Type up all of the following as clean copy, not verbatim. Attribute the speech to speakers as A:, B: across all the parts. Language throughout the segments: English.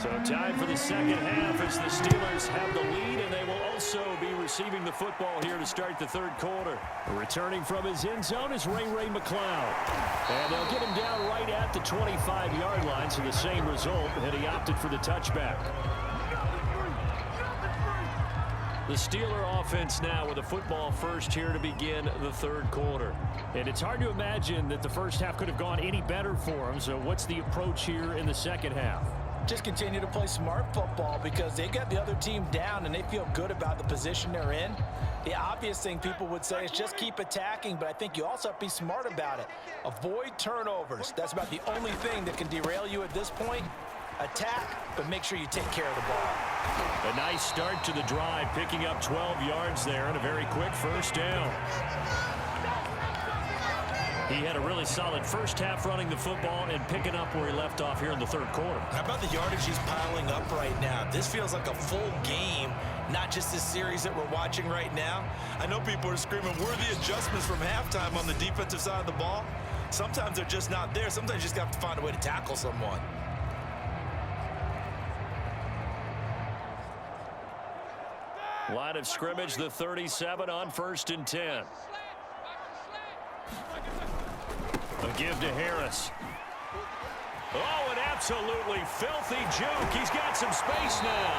A: So time for the second half as the Steelers have the lead, and they will also be receiving the football here to start the third quarter. Returning from his end zone is Ray McLeod. And they'll get him down right at the 25-yard line, so the same result, and he opted for the touchback. The Steeler offense now with a football first here to begin the third quarter. And it's hard to imagine that the first half could have gone any better for them, so what's the approach here in the second half?
B: Just continue to play smart football because they got the other team down and they feel good about the position they're in. The obvious thing people would say is just keep attacking, but I think you also have to be smart about it. Avoid turnovers. That's about the only thing that can derail you at this point. Attack, but make sure you take care of the ball.
A: A nice start to the drive, picking up 12 yards there and a very quick first down. He had a really solid first half running the football and picking up where he left off here in the third quarter.
B: How about the yardage he's piling up right now? This feels like a full game, not just this series that we're watching right now. I know people are screaming, where are the adjustments from halftime on the defensive side of the ball? Sometimes they're just not there. Sometimes you just have to find a way to tackle someone.
A: Line of scrimmage, the 37 on 1st and 10. A give to Harris. Oh, an absolutely filthy juke. He's got some space now.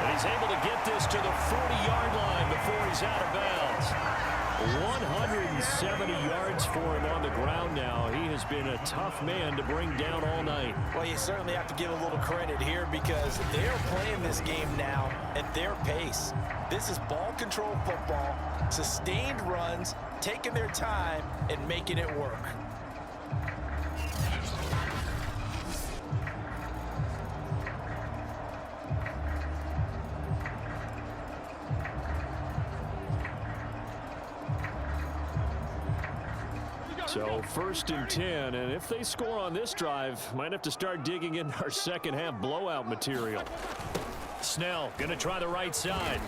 A: And he's able to get this to the 40-yard line before he's out of bounds. 170 yards for him on the ground now. He has been a tough man to bring down all night.
B: Well, you certainly have to give a little credit here because they're playing this game now at their pace. This is ball control football, sustained runs, taking their time, and making it work.
A: So 1st and 10, and if they score on this drive, might have to start digging in our second half blowout material. Snell going to try the right side.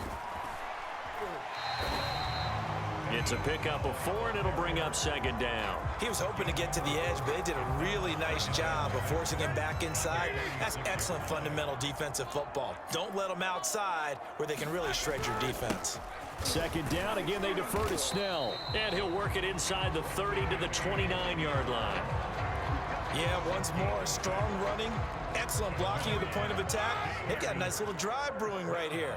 A: It's a pickup of 4, and it'll bring up 2nd down.
B: He was hoping to get to the edge, but they did a really nice job of forcing him back inside. That's excellent fundamental defensive football. Don't let them outside where they can really shred your defense.
A: 2nd down. Again, they defer to Snell. And he'll work it inside the 30 to the 29-yard line.
B: Yeah, once more, strong running, excellent blocking at the point of attack. They've got a nice little drive brewing right here.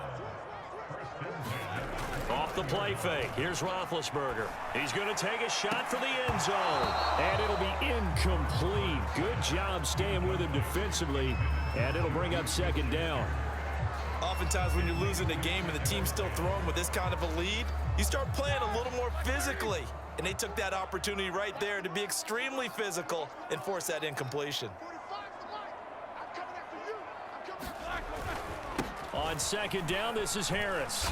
A: Off the play fake. Here's Roethlisberger. He's going to take a shot for the end zone. And it'll be incomplete. Good job staying with him defensively. And it'll bring up 2nd down.
B: Oftentimes when you're losing a game and the team's still throwing with this kind of a lead, you start playing a little more physically. And they took that opportunity right there to be extremely physical and force that incompletion.
A: On 2nd down, this is Harris.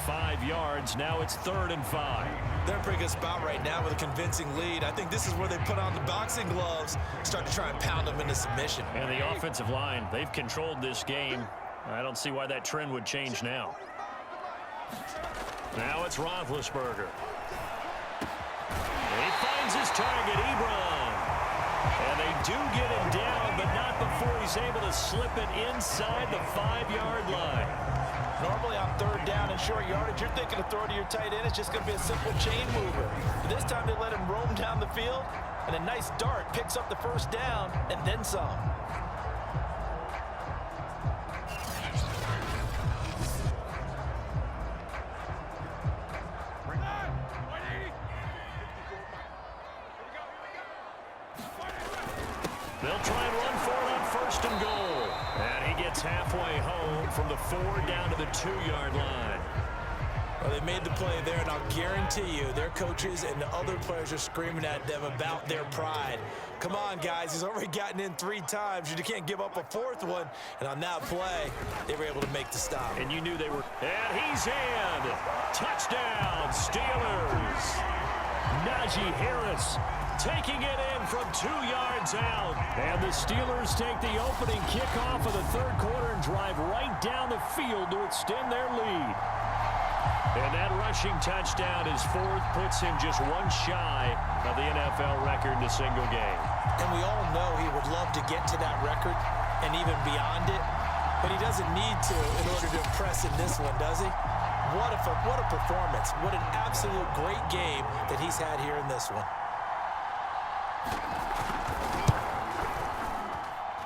A: 5 yards. Now it's 3rd and 5.
B: They're in a pretty good spot right now with a convincing lead. I think this is where they put on the boxing gloves, start to try and pound them into submission.
A: And the offensive line, they've controlled this game. I don't see why that trend would change now. Now it's Roethlisberger. He finds his target, Ebron. And they do get him down, but not before he's able to slip it inside the 5-yard line.
B: Normally on 3rd down and short yardage, you're thinking of throwing to your tight end. It's just going to be a simple chain mover. But this time they let him roam down the field, and a nice dart picks up the 1st down and then some.
A: They'll try and run for it on 1st and goal. And he gets halfway home from the 4 down to the 2-yard line.
B: Well, they made the play there, and I'll guarantee you their coaches and the other players are screaming at them about their pride. Come on, guys. He's already gotten in 3 times. You can't give up a 4th one. And on that play, they were able to make the stop.
A: And you knew they were. And he's in. Touchdown, Steelers. Najee Harris taking it in from 2 yards out. And the Steelers take the opening kickoff of the third quarter and drive right down the field to extend their lead. And that rushing touchdown, his 4th, puts him just 1 shy of the NFL record in a single game.
B: And we all know he would love to get to that record. and even beyond it, but he doesn't need to in order to impress in this one, does he? What a performance. What an absolute great game that he's had here in this one.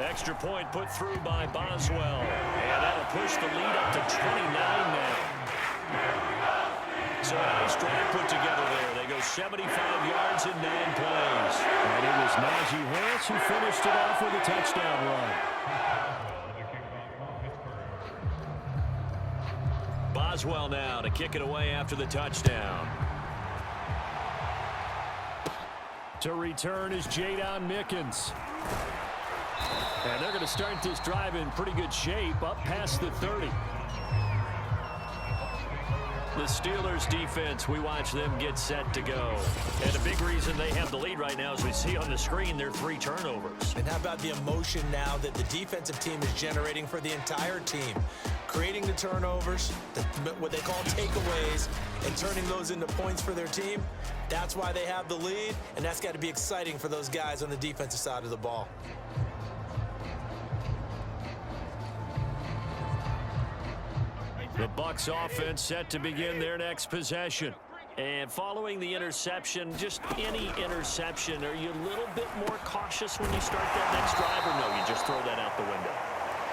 A: Extra point put through by Boswell. And that'll push the lead up to 29 now. So a nice drive put together there. They go 75 yards in 9 plays. And it was Najee Harris who finished it off with a touchdown run. Boswell now to kick it away after the touchdown. To return is Jadon Mickens. And they're going to start this drive in pretty good shape, up past the 30. The Steelers defense, we watch them get set to go. And a big reason they have the lead right now, as we see on the screen, their 3 turnovers.
B: And how about the emotion now that the defensive team is generating for the entire team? Creating the turnovers, what they call takeaways, and turning those into points for their team. That's why they have the lead, and that's got to be exciting for those guys on the defensive side of the ball.
A: The Bucs offense set to begin their next possession. And following the interception, just any interception, are you a little bit more cautious when you start that next drive, or no, you just throw that out the window?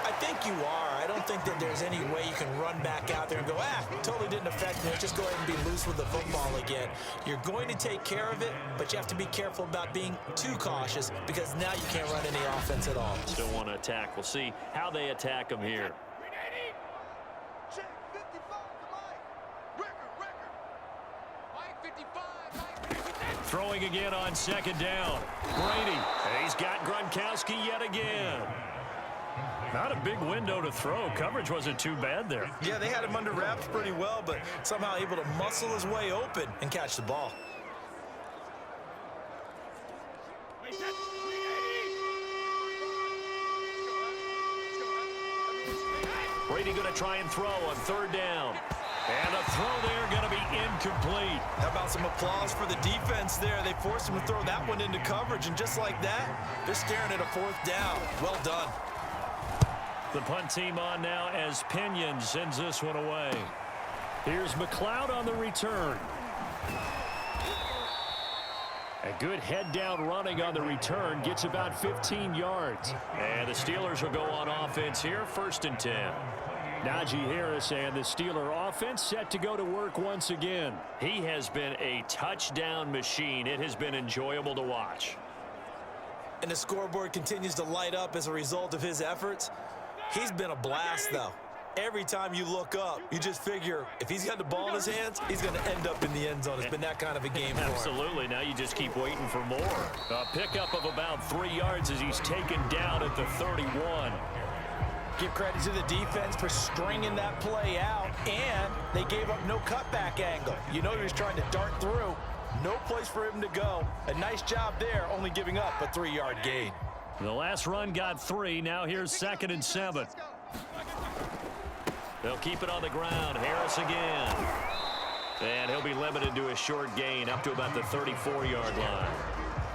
B: I think you are. I don't think that there's any way you can run back out there and go, totally didn't affect me. Just go ahead and be loose with the football again. You're going to take care of it, but you have to be careful about being too cautious because now you can't run any offense at all.
A: Still want to attack. We'll see how they attack them here. Throwing again on 2nd down. Brady. He's got Gronkowski yet again. Not a big window to throw. Coverage wasn't too bad there.
B: Yeah, they had him under wraps pretty well, but somehow able to muscle his way open and catch the ball.
A: Brady going to try and throw on 3rd down. And a throw there going to be incomplete.
B: How about some applause for the defense there? They forced him to throw that one into coverage, and just like that, they're staring at a 4th down. Well done.
A: The punt team on now as Pinion sends this one away. Here's McLeod on the return. A good head down running on the return, gets about 15 yards. And the Steelers will go on offense here, 1st and 10. Najee Harris and the Steeler offense set to go to work once again. He has been a touchdown machine. It has been enjoyable to watch.
B: And the scoreboard continues to light up as a result of his efforts. He's been a blast, though. Every time you look up, you just figure if he's got the ball in his hands, he's going to end up in the end zone. It's been that kind of a game for him.
A: Absolutely. Now you just keep waiting for more. A pickup of about 3 yards as he's taken down at the 31.
B: Give credit to the defense for stringing that play out, and they gave up no cutback angle. You know he was trying to dart through. No place for him to go. A nice job there, only giving up a 3-yard gain.
A: The last run got 3. Now here's 2nd and 7. They'll keep it on the ground. Harris again. And he'll be limited to a short gain up to about the 34-yard line.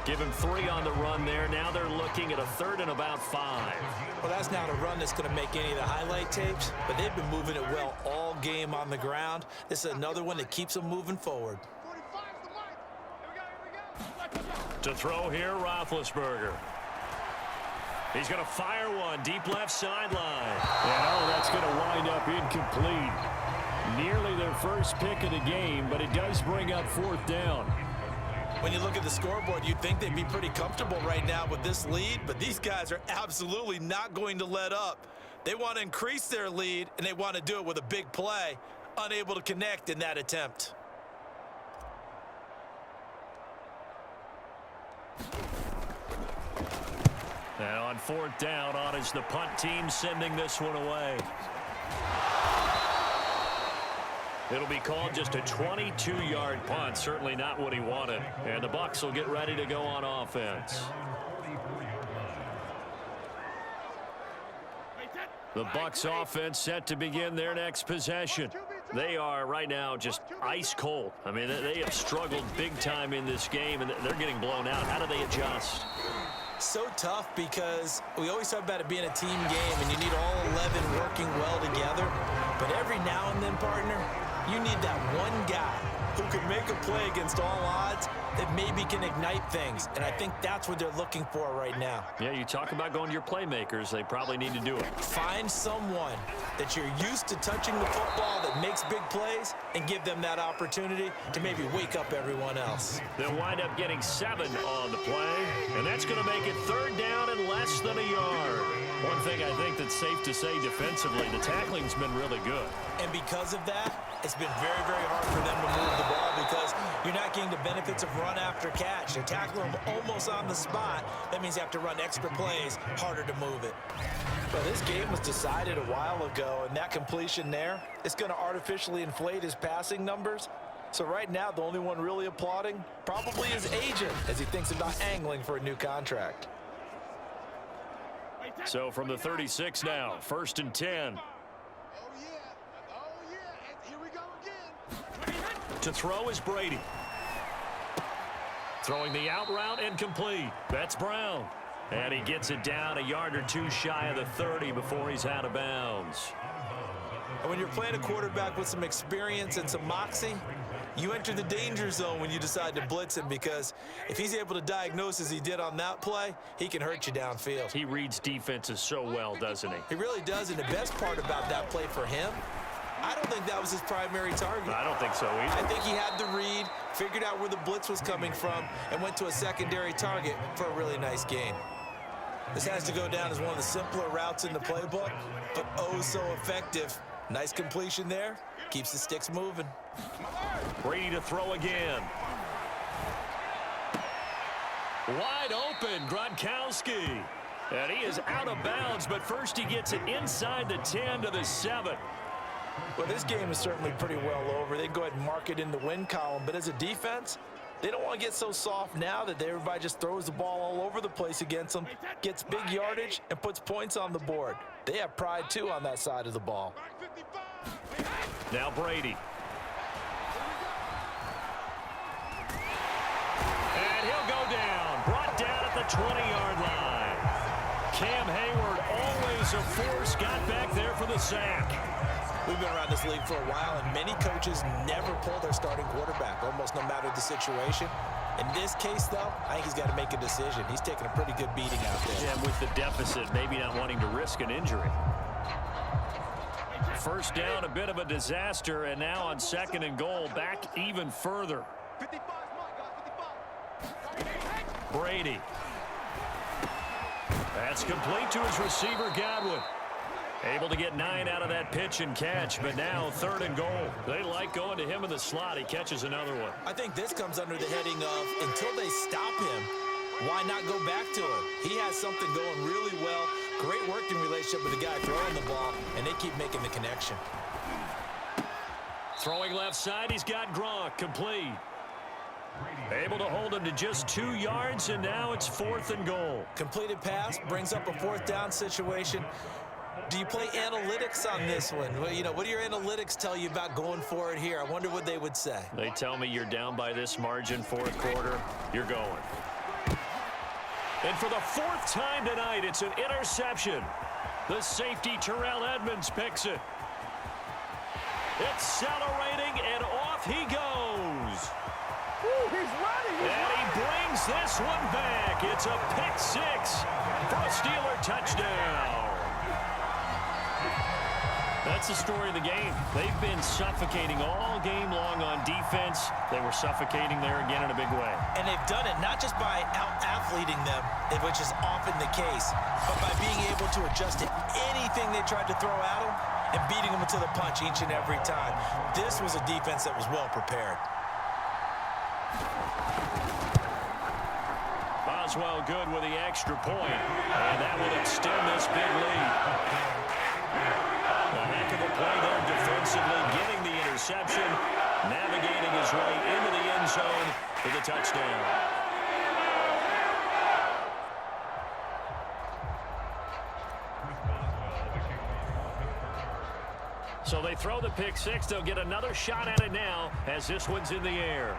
A: Give him 3 on the run there. Now they're looking at a 3rd and about 5.
B: Well, that's not a run that's going to make any of the highlight tapes, but they've been moving it well all game on the ground. This is another one that keeps them moving forward.
A: To throw here, Roethlisberger. He's going to fire one deep left sideline. And that's going to wind up incomplete. Nearly their first pick of the game, but it does bring up 4th down.
B: When you look at the scoreboard, you'd think they'd be pretty comfortable right now with this lead, but these guys are absolutely not going to let up. They want to increase their lead, and they want to do it with a big play, unable to connect in that attempt.
A: And on 4th down, on is the punt team sending this one away. It'll be called just a 22-yard punt. Certainly not what he wanted. And the Bucs will get ready to go on offense. The Bucs offense set to begin their next possession. They are right now just ice cold. I mean, they have struggled big time in this game, and they're getting blown out. How do they adjust?
B: so tough because we always talk about it being a team game, and you need all 11 working well together. But every now and then, partner, you need that one guy who can make a play against all odds that maybe can ignite things. And I think that's what they're looking for right now.
A: Yeah, you talk about going to your playmakers. They probably need to do it.
B: Find someone that you're used to touching the football that makes big plays and give them that opportunity to maybe wake up everyone else.
A: They'll wind up getting 7 on the play, and that's going to make it 3rd down and less than a yard. One thing I think that's safe to say defensively, the tackling's been really good.
B: And because of that, it's been very, very hard for them to move the ball because you're not getting the benefits of run after catch. They're tackling them almost on the spot. That means you have to run extra plays, harder to move it. Well, this game was decided a while ago, and that completion there is going to artificially inflate his passing numbers. So right now, the only one really applauding probably his agent as he thinks about angling for a new contract.
A: So from the 36 now, 1st and 10. To throw is Brady. Throwing the out route and complete. That's Brown. And he gets it down a yard or 2 shy of the 30 before he's out of bounds.
B: And when you're playing a quarterback with some experience and some moxie, you enter the danger zone when you decide to blitz him, because if he's able to diagnose as he did on that play, he can hurt you downfield.
A: He reads defenses so well, doesn't he?
B: He really does, and the best part about that play for him, I don't think that was his primary target.
A: I don't think so either.
B: I think he had the read, figured out where the blitz was coming from, and went to a secondary target for a really nice gain. This has to go down as one of the simpler routes in the playbook, but oh so effective. Nice completion there. Keeps the sticks moving.
A: Brady to throw again. Wide open, Gronkowski. And he is out of bounds, but first he gets it inside the 10 to the 7.
B: Well, this game is certainly pretty well over. They go ahead and mark it in the win column, but as a defense, they don't want to get so soft now that everybody just throws the ball all over the place against them, gets big yardage, and puts points on the board. They have pride, too, on that side of the ball.
A: Now Brady. And he'll go down. Brought down at the 20-yard line. Cam Hayward, always a force, got back there for the sack.
B: We've been around this league for a while, and many coaches never pull their starting quarterback, almost no matter the situation. In this case, though, I think he's got to make a decision. He's taking a pretty good beating out there.
A: Yeah, with the deficit, maybe not wanting to risk an injury. First down, a bit of a disaster, and now on 2nd and goal, back even further. Brady. That's complete to his receiver, Godwin. Able to get 9 out of that pitch and catch, but now 3rd and goal. They like going to him in the slot. He catches another one.
B: I think this comes under the heading of, until they stop him, why not go back to him? He has something going really well. Great working relationship with the guy throwing the ball, and they keep making the connection.
A: Throwing left side, he's got Gronk, complete. Able to hold him to just 2 yards, and now it's 4th and goal.
B: Completed pass brings up a 4th down situation. Do you play analytics on this one? Well, you know, what do your analytics tell you about going for it here? I wonder what they would say.
A: They tell me you're down by this margin, 4th quarter, you're going. And for the 4th time tonight, it's an interception. The safety, Terrell Edmonds, picks it. Accelerating, and off he goes.
C: Ooh, he's running.
A: And he brings this one back. It's a pick 6 for a Steeler touchdown. That's the story of the game. They've been suffocating all game long on defense. They were suffocating there again in a big way.
B: And they've done it not just by out-athleting them, which is often the case, but by being able to adjust to anything they tried to throw at them and beating them to the punch each and every time. This was a defense that was well prepared.
A: Boswell good with the extra point, and that will extend this big lead. A heck of a play there defensively, getting the interception, navigating his way into the end zone for the touchdown. So they throw the pick 6. They'll get another shot at it now as this one's in the air.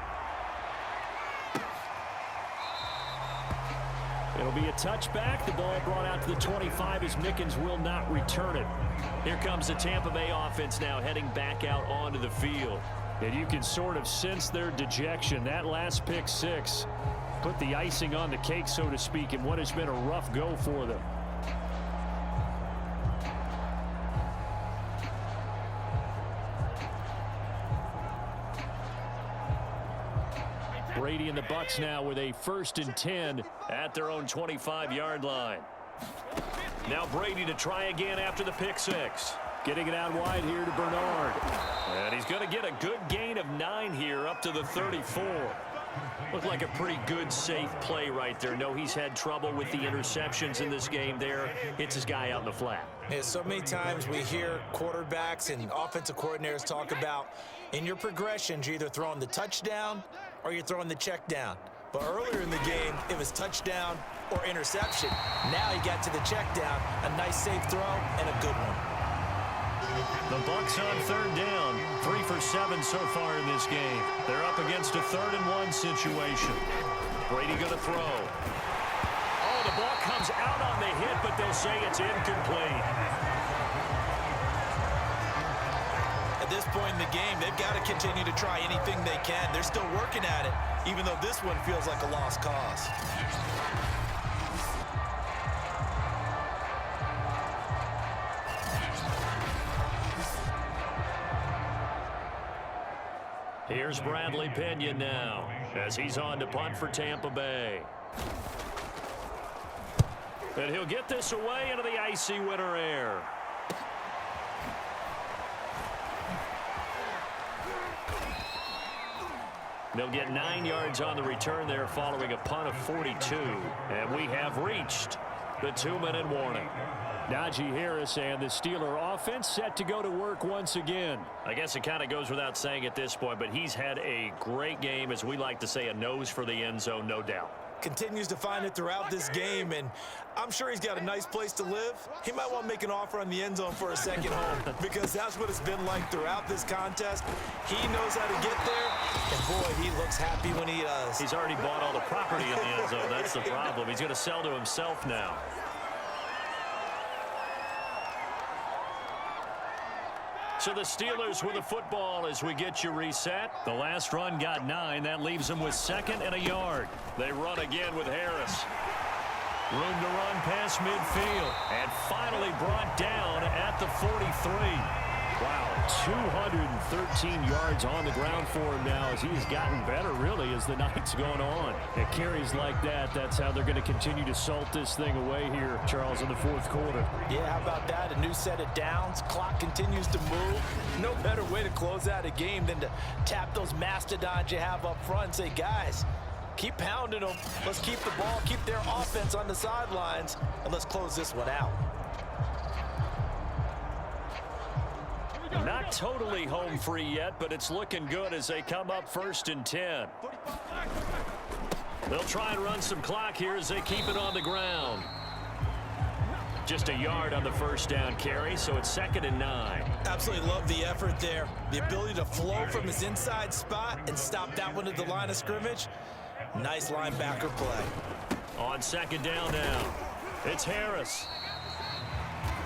A: It'll be a touchback. The ball brought out to the 25 as Mickens will not return it. Here comes the Tampa Bay offense now heading back out onto the field. And you can sort of sense their dejection. That last pick six put the icing on the cake, so to speak, in what has been a rough go for them. Brady and the Bucs now with a 1st and 10 at their own 25-yard line. Now Brady to try again after the pick six. Getting it out wide here to Bernard. And he's going to get a good gain of 9 here up to the 34. Looked like a pretty good, safe play right there. No, he's had trouble with the interceptions in this game there. Hits his guy out in the flat.
B: Yeah, so many times we hear quarterbacks and offensive coordinators talk about in your progressions, you're either throwing the touchdown or you're throwing the check down. But earlier in the game, it was touchdown or interception. Now he got to the check down, a nice safe throw and a good one.
A: The Bucs on 3rd down, 3 for 7 so far in this game. They're up against a 3rd and 1 situation. Brady going to throw. Oh, the ball comes out on the hit, but they'll say it's incomplete.
B: At this point in the game, they've got to continue to try anything they can. They're still working at it, even though this one feels like a lost cause.
A: Here's Bradley Pinion now as he's on to punt for Tampa Bay. And he'll get this away into the icy winter air. They'll get 9 yards on the return there following a punt of 42. And we have reached the 2-minute warning. Najee Harris and the Steeler offense set to go to work once again. I guess it kind of goes without saying at this point, but he's had a great game, as we like to say, a nose for the end zone, no doubt.
B: Continues to find it throughout this game, and I'm sure he's got a nice place to live. He might want to make an offer on the end zone for a second home because that's what it's been like throughout this contest. He knows how to get there, and boy, he looks happy when he does.
A: He's already bought all the property in the end zone. That's the problem. He's going to sell to himself now. So the Steelers with the football as we get you reset. The last run got 9. That leaves them with 2nd and a yard. They run again with Harris. Room to run past midfield. And finally brought down at the 43. Wow, 213 yards on the ground for him now as he's gotten better, really, as the night's going on. It carries like that. That's how they're going to continue to salt this thing away here, Charles, in the 4th quarter.
B: Yeah, how about that? A new set of downs. Clock continues to move. No better way to close out a game than to tap those mastodons you have up front and say, guys, keep pounding them. Let's keep the ball, keep their offense on the sidelines, and let's close this one out.
A: Not totally home free yet, but it's looking good as they come up 1st and 10. They'll try and run some clock here as they keep it on the ground. Just a yard on the 1st down carry, so it's 2nd and 9.
B: Absolutely love the effort there. The ability to flow from his inside spot and stop that one at the line of scrimmage. Nice linebacker play.
A: On 2nd down now, it's Harris.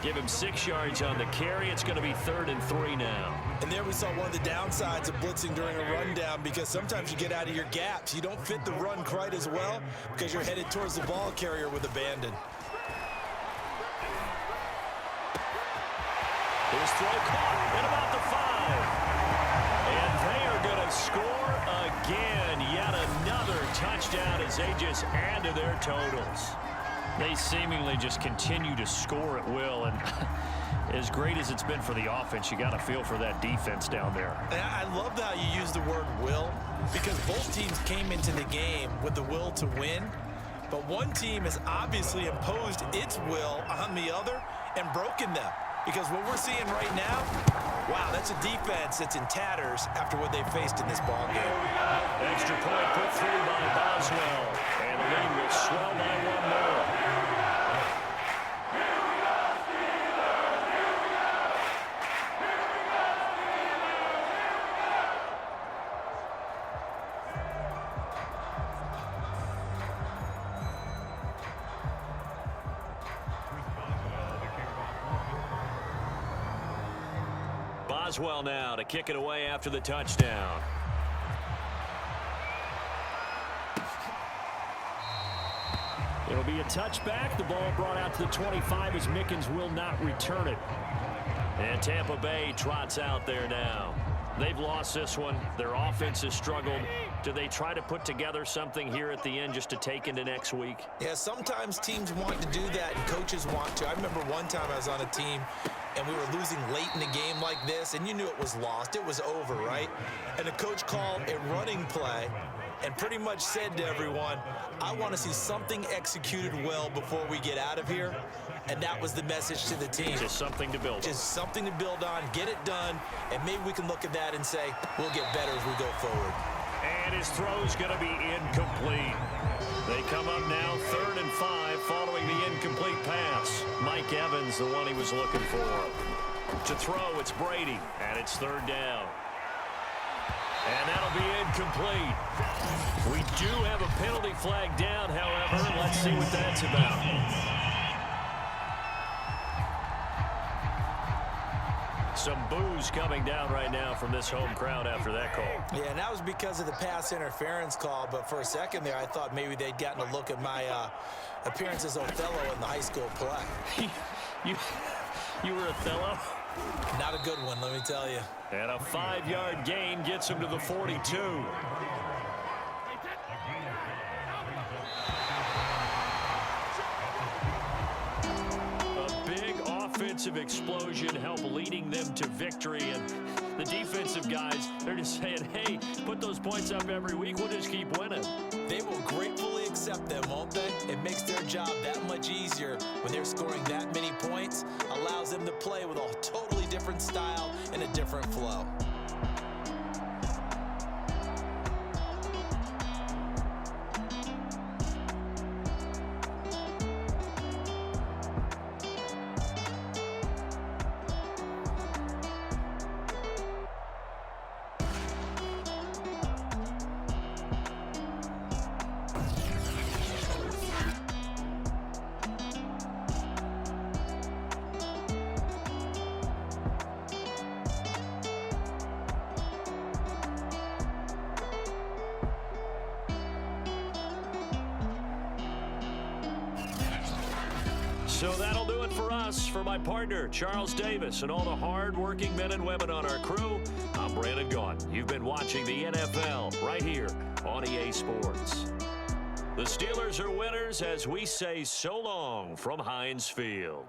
A: Give him 6 yards on the carry. It's going to be 3rd and 3 now.
B: And there we saw one of the downsides of blitzing during a rundown because sometimes you get out of your gaps. You don't fit the run quite as well because you're headed towards the ball carrier with abandon.
A: His throw caught at about the 5. And they are going to score again. Yet another touchdown as they just add to their totals. They seemingly just continue to score at will, and as great as it's been for the offense, you got to feel for that defense down there.
B: And I love how you use the word will, because both teams came into the game with the will to win, but one team has obviously imposed its will on the other and broken them. Because what we're seeing right now, wow, that's a defense that's in tatters after what they faced in this ball game.
A: Extra point put through by Boswell, and the lead will swell by 1 more. Boswell now to kick it away after the touchdown. It'll be a touchback. The ball brought out to the 25 as Mickens will not return it. And Tampa Bay trots out there now. They've lost this one. Their offense has struggled. Do they try to put together something here at the end just to take into next week?
B: Yeah, sometimes teams want to do that and coaches want to. I remember one time I was on a team and we were losing late in a game like this, and you knew it was lost. It was over, right? And the coach called a running play and pretty much said to everyone, I want to see something executed well before we get out of here. And that was the message to the team.
A: Just something to build on.
B: Just something to build on, get it done, and maybe we can look at that and say, we'll get better as we go forward.
A: And his throw's going to be incomplete. They come up now 3rd and 5 following the incomplete pass. Mike Evans, the one he was looking for. To throw, it's Brady, and it's 3rd down. And that'll be incomplete. We do have a penalty flag down, however. Let's see what that's about. Some boos coming down right now from this home crowd after that call.
B: Yeah, and that was because of the pass interference call, but for a second there I thought maybe they'd gotten a look at my appearance as Othello in the high school play.
A: You were Othello?
B: Not a good one, let me tell you.
A: And a 5-yard gain gets him to the 42. Offensive explosion help leading them to victory, and the defensive guys, they're just saying, hey, put those points up every week, we'll just keep winning.
B: They will gratefully accept them, won't they? It makes their job that much easier when they're scoring that many points, allows them to play with a totally different style and a different flow.
A: So that'll do it for us. For my partner, Charles Davis, and all the hard-working men and women on our crew, I'm Brandon Gaudin. You've been watching the NFL right here on EA Sports. The Steelers are winners as we say so long from Heinz Field.